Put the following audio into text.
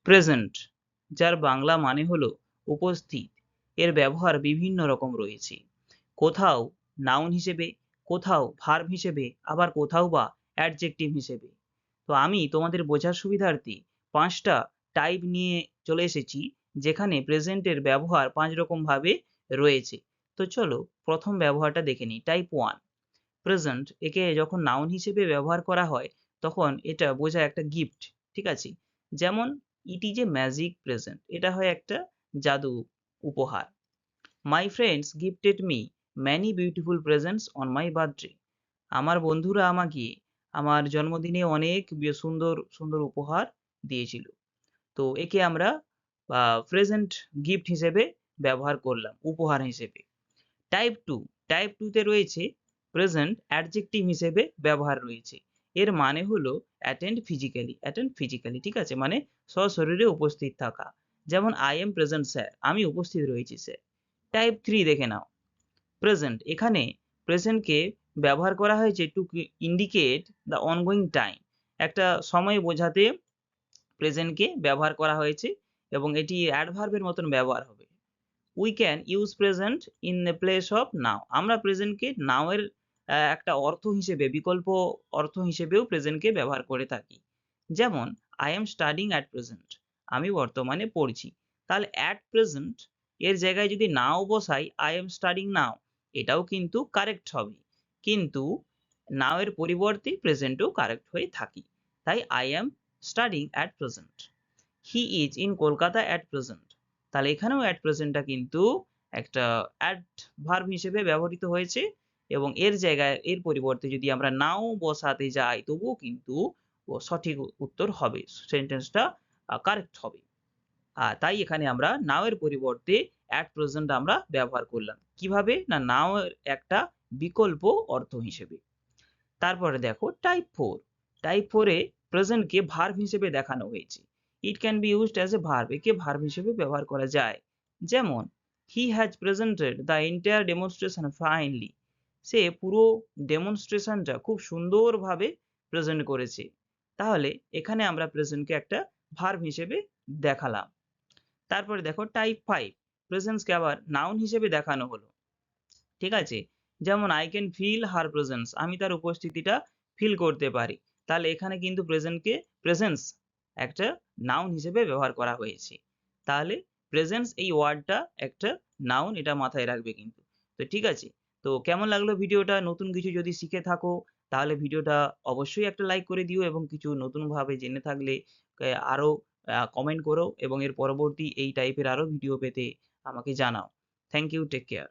Present, যার বাংলা মানে হলো উপস্থিত, এর ব্যবহার বিভিন্ন রকম রয়েছে। কোথাও নাউন হিসেবে, কোথাও ভার্ব হিসেবে, আবার কোথাও বা অ্যাডজেক্টিভ হিসেবে। তো আমি তোমাদের বোঝার সুবিধার্থে 5টা টাইপ নিয়ে চলে এসেছি, যেখানে প্রেজেন্টের ব্যবহার 5 রকম ভাবে রয়েছে। তো চলো প্রথম ব্যবহারটা দেখে নিই। Type 1, present. একে যখন নাউন হিসেবে ব্যবহার করা হয় তখন এটা বোঝায় একটা গিফট, ঠিক আছে? যেমন it is a magic present, এটা হয় একটা জাদু উপহার। My friends gifted me many beautiful presents on my birthday, আমার বন্ধুরা আমাকে আমার জন্মদিনে অনেক সুন্দর সুন্দর উপহার দিয়েছিল। তো একে আমরা প্রেজেন্ট গিফট হিসেবে ব্যবহার করলাম, উপহার হিসেবে। টাইপ 2, টাইপ 2 তে রয়েছে প্রেজেন্ট অ্যাডজেক্টিভ হিসেবে ব্যবহার রয়েছে। এর মানে হলো অ্যাটেন্ড ফিজিক্যালি, অ্যাটেন্ড ফিজিক্যালি, ঠিক আছে? মানে সশরীরে উপস্থিত থাকা। যেমন আই এম প্রেজেন্ট স্যার, আমি উপস্থিত রয়েছি স্যার। টাইপ 3 দেখে নাও। প্রেজেন্ট, এখানে প্রেজেন্টকে ব্যবহার করা হয়েছে to indicate the ongoing time, একটা সময় বোঝাতে প্রেজেন্টকে ব্যবহার করা হয়েছে এবং এটি অ্যাডভার্বের মতন ব্যবহার হবে। We can use present in the place of now, আমরা প্রেজেন্টকে নাও এর একটা অর্থ হিসেবে, বিকল্প অর্থ হিসেবেও প্রেজেন্টকে ব্যবহার করে থাকি। যেমন I am studying at present, আমি বর্তমানে পড়ছি। তাহলে অ্যাট প্রেজেন্ট এর জায়গায় যদি নাও বসাই, আই এম স্টাডিং নাও, এটাও কিন্তু কারেক্ট হবে। কিন্তু নাও এর পরিবর্তে প্রেজেন্টও কারেক্ট হয়ে থাকি। তাই I am studying at present. He is in Kolkata at present, তাহলে এখানেও অ্যাট প্রেজেন্টটা কিন্তু একটা অ্যাডভার্ব হিসেবে ব্যবহৃত হয়েছে এবং এর জায়গায়, এর পরিবর্তে যদি আমরা নাও বসাতে যাই তবুও কিন্তু সঠিক উত্তর হবে, সেন্টেন্সটা কারেক্ট হবে। তাই এখানে আমরা নাও এর পরিবর্তে অ্যাট প্রেজেন্ট আমরা ব্যবহার করলাম। কিভাবে? না, নাও এর একটা বিকল্প অর্থ হিসেবে। তারপরে দেখো টাইপ 4, টাইপ 4 এ প্রেজেন্টকে ভার্ব হিসেবে দেখানো হয়েছে। It can be used as a verb, একে ভার্ব হিসেবে ব্যবহার করা যায়। যেমন he has presented the entire demonstration finally, সে পুরো ডেমনস্ট্রেশনটা খুব সুন্দরভাবে প্রেজেন্ট করেছে। তাহলে এখানে আমরা প্রেজেন্টকে একটা ভার্ব হিসেবে দেখালাম। তারপরে দেখো টাইপ 5, প্রেজেন্সকে আবার নাউন হিসেবে দেখানো হলো, ঠিক আছে? যেমন I can feel her presence, আমি তার উপস্থিতিটা ফিল করতে পারি। তাহলে এখানে কিন্তু প্রেজেন্টকে, প্রেজেন্স একটা নাউন হিসেবে ব্যবহার করা হয়েছে। তাহলে প্রেজেন্স এই ওয়ার্ডটা একটা নাউন, এটা মাথায় রাখবে কিন্তু। তো ঠিক আছে, তো কেমন লাগলো ভিডিওটা? নতুন কিছু যদি শিখে থাকো তাহলে ভিডিওটা অবশ্যই একটা লাইক করে দিও এবং কিছু নতুন ভাবে জেনে থাকলে আরো কমেন্ট করো এবং এর পরবর্তী এই টাইপের আরো ভিডিও পেতে আমাকে জানাও। Thank you, take care.